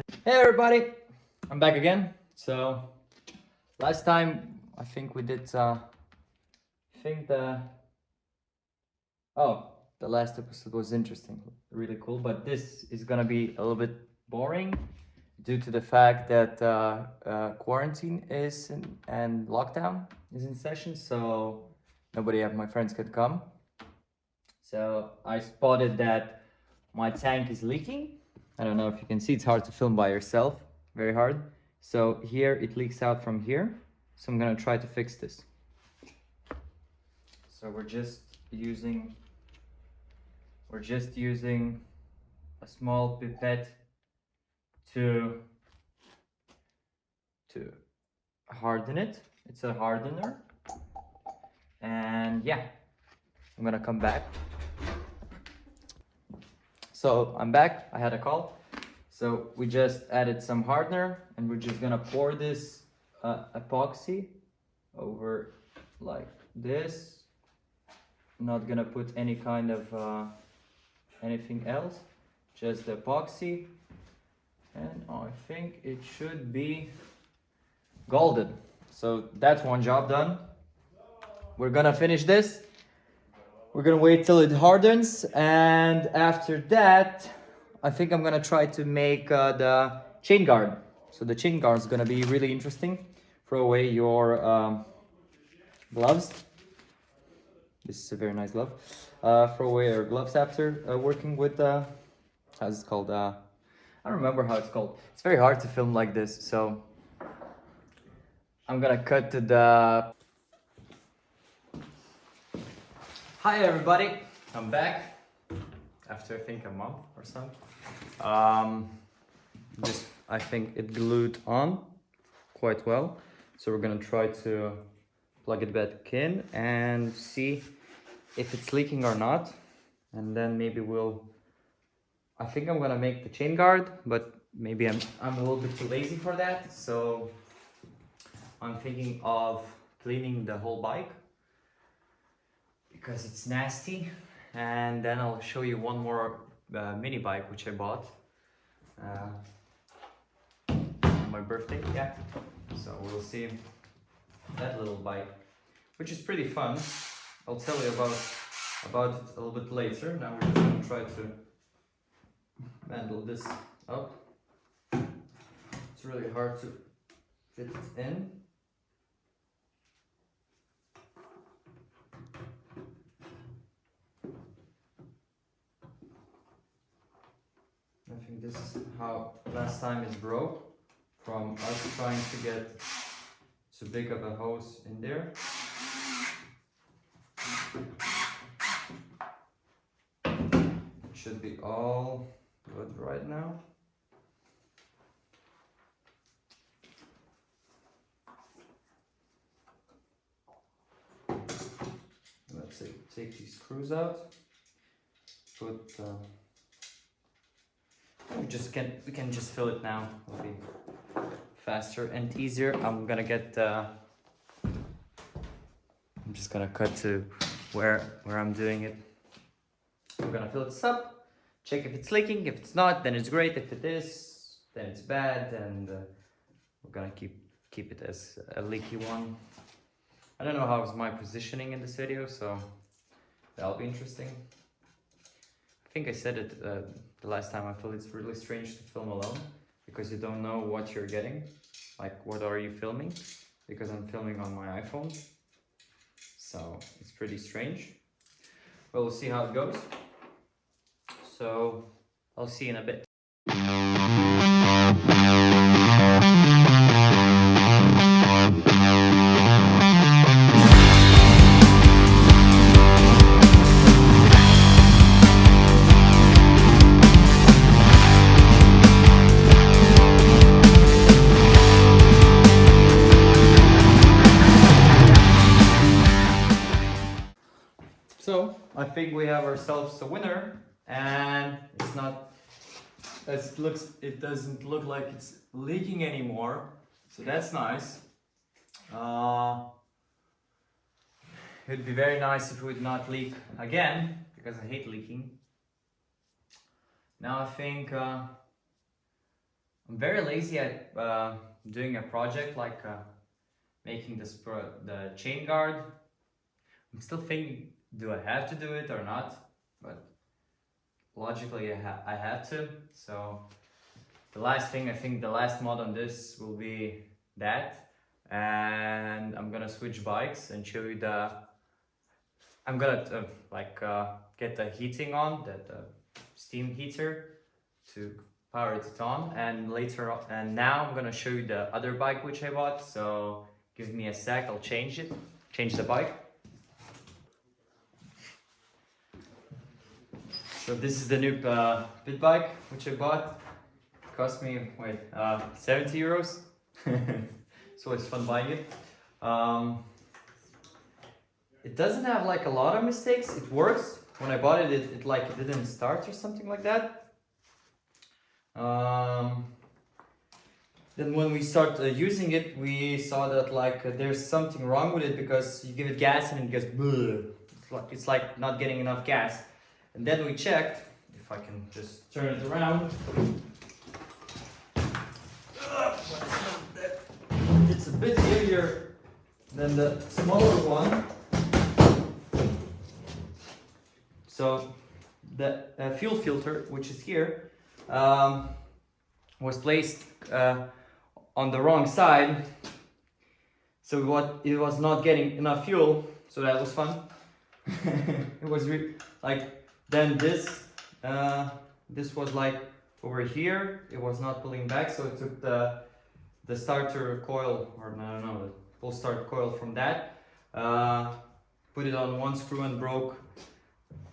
Hey everybody, I'm back again. So last time I think we did think the oh the last episode was interesting, really cool, but this is gonna be a little bit boring due to the fact that quarantine is and lockdown is in session, so nobody of my friends could come. So I spotted that my tank is leaking. I don't know if you can see, it's hard to film by yourself, very hard. So here it leaks out from here. So I'm gonna try to fix this. So we're just using a small pipette to to harden it. It's a hardener. And yeah, I'm gonna come back. So I'm back, I had a call. So we just added some hardener and we're just gonna pour this epoxy over like this. Not gonna put any kind of anything else, just the epoxy. And I think it should be golden. So that's one job done. We're gonna finish this. We're gonna wait till it hardens, and after that, I think I'm gonna try to make the chain guard. So the chain guard is gonna be really interesting. Throw away your gloves. This is a very nice glove. Throw away your gloves after working with how's it called? I don't remember how it's called. It's very hard to film like this, so I'm gonna cut to the. Hi everybody, I'm back after I think a month or something. This I think it glued on quite well, so we're gonna try to plug it back in and see if it's leaking or not, and then maybe we'll. I think I'm gonna make the chain guard, but maybe I'm a little bit too lazy for that, so I'm thinking of cleaning the whole bike because it's nasty, and then I'll show you one more mini bike which I bought on my birthday. Yeah, so we'll see that little bike, which is pretty fun. I'll tell you about it a little bit later. Now we're just gonna try to handle this up. It's really hard to fit it in. I think this is how last time it broke, from us trying to get too big of a hose in there. It should be all good right now. Let's see, take these screws out. Put we can just fill it now. It'll be faster and easier. I'm just gonna cut to where I'm doing it. We're gonna fill this up, check if it's leaking. If it's not, then it's great. If it is, then it's bad, and we're gonna keep it as a leaky one. I don't know how's my positioning in this video, so that'll be interesting. I think I said it the last time. I feel it's really strange to film alone because you don't know what you're getting. Like, what are you filming? Because I'm filming on my iPhone. So it's pretty strange. But we'll see how it goes. So I'll see you in a bit. So I think we have ourselves a winner, and it's not as it looks. It doesn't look like it's leaking anymore, so that's nice. It'd be very nice if it would not leak again, because I hate leaking. Now I think I'm very lazy at doing a project like making the chain guard. I'm still thinking, do I have to do it or not? But logically I have to. So the last thing, I think the last mod on this will be that. And I'm gonna switch bikes and show you the... I'm gonna get the heating on, that steam heater to power it on, and later on, and now I'm gonna show you the other bike which I bought. So give me a sec, I'll change the bike. So this is the new pit bike which I bought. It cost me 70 euros. So it's fun buying it. It doesn't have like a lot of mistakes. It works. When I bought it, it didn't start or something like that. Then when we start using it, we saw that there's something wrong with it, because you give it gas and it goes bleh. It's like not getting enough gas. And then we checked, if I can just turn it around. It's a bit heavier than the smaller one. So the fuel filter, which is here, was placed on the wrong side. So it was not getting enough fuel. So that was fun. It was then this was like over here. It was not pulling back, so it took the starter coil, or no, the full start coil from that. Put it on one screw and broke.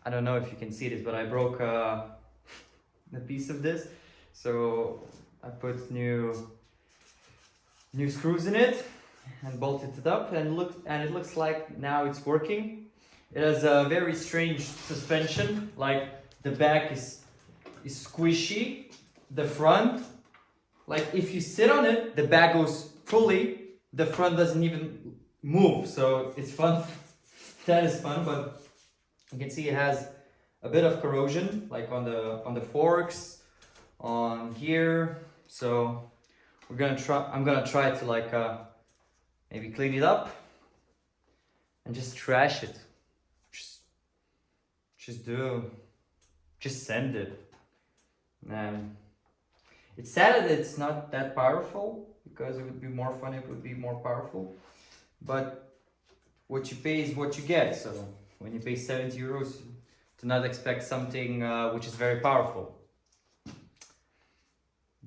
I don't know if you can see this, but I broke the piece of this. So I put new screws in it and bolted it up, and it looks like now it's working. It has a very strange suspension. Like the back is squishy, the front, like if you sit on it, the back goes fully, the front doesn't even move. So it's fun. That is fun, but you can see it has a bit of corrosion, like on the forks, on here. So I'm gonna try to maybe clean it up and just trash it. Just send it. And it's sad that it's not that powerful, because it would be more fun if it would be more powerful. But what you pay is what you get. So when you pay 70 euros, do not expect something which is very powerful.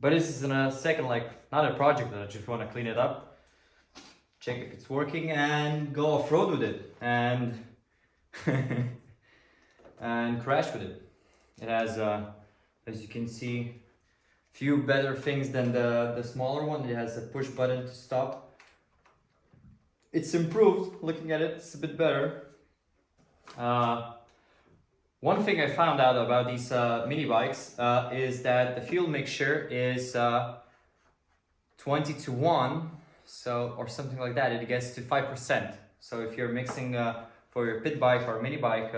But this is in a second, not a project, that I just want to clean it up, check if it's working, and go off-road with it, and and crash with it. It has, as you can see, few better things than the smaller one. It has a push button to stop. It's improved. Looking at it, it's a bit better. One thing I found out about these mini bikes is that the fuel mixture is 20 to 1, so, or something like that. It gets to 5%. So if you're mixing for your pit bike or mini bike,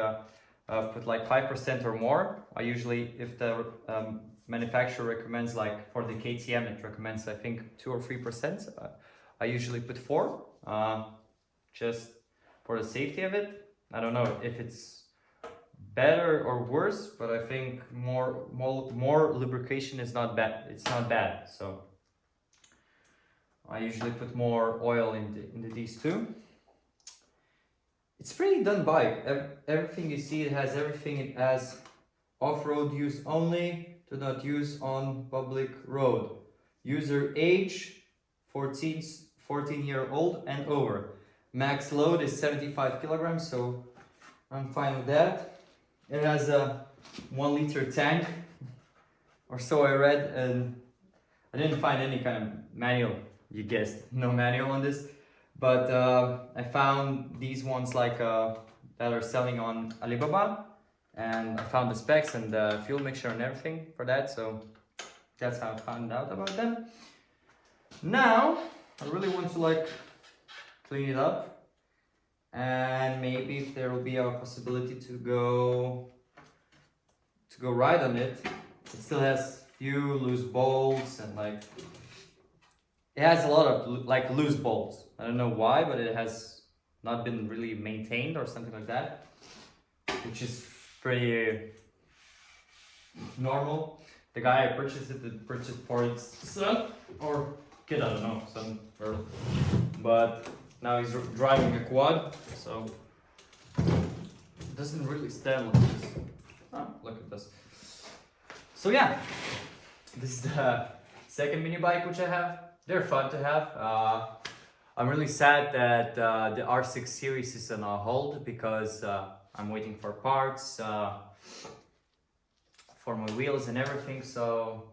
put like 5% or more. I usually, if the manufacturer recommends, like for the KTM, it recommends I think 2 or 3%. I usually put 4, just for the safety of it. I don't know if it's better or worse, but I think more lubrication is not bad. It's not bad. So I usually put more oil into these two. It's pretty done bike. Everything you see, it has everything. It has off-road use only, do not use on public road. User age 14-year-old and over. Max load is 75 kilograms, so I'm fine with that. It has a 1 liter tank, or so I read, and I didn't find any kind of manual. You guessed, no manual on this. But I found these ones that are selling on Alibaba, and I found the specs and the fuel mixture and everything for that, so that's how I found out about them. Now I really want to clean it up, and maybe if there will be a possibility to go ride on it. It still has few loose bolts and like it has a lot of like loose bolts. I don't know why, but it has not been really maintained or something like that, which is pretty normal. The guy I purchased it purchased for his son or kid, I don't know, son, girl. But now he's driving a quad, so it doesn't really stand like this. Oh, look at this. So yeah, this is the second mini bike which I have. They're fun to have. I'm really sad that the R6 series is on a hold because I'm waiting for parts for my wheels and everything. So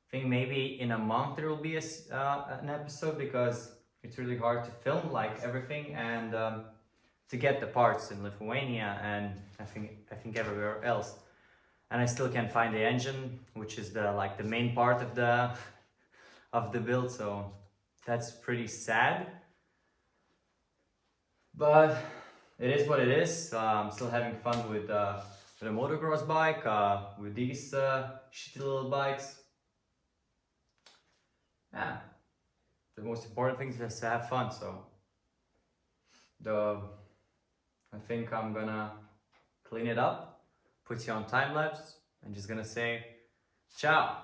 I think maybe in a month there will be an episode because it's really hard to film like everything and to get the parts in Lithuania and I think everywhere else. And I still can't find the engine, which is the main part of the build, so that's pretty sad. But it is what it is. I'm still having fun with a motocross bike, with these shitty little bikes. Yeah, the most important thing is just to have fun. So I think I'm gonna clean it up, put you on time lapse, and just gonna say ciao.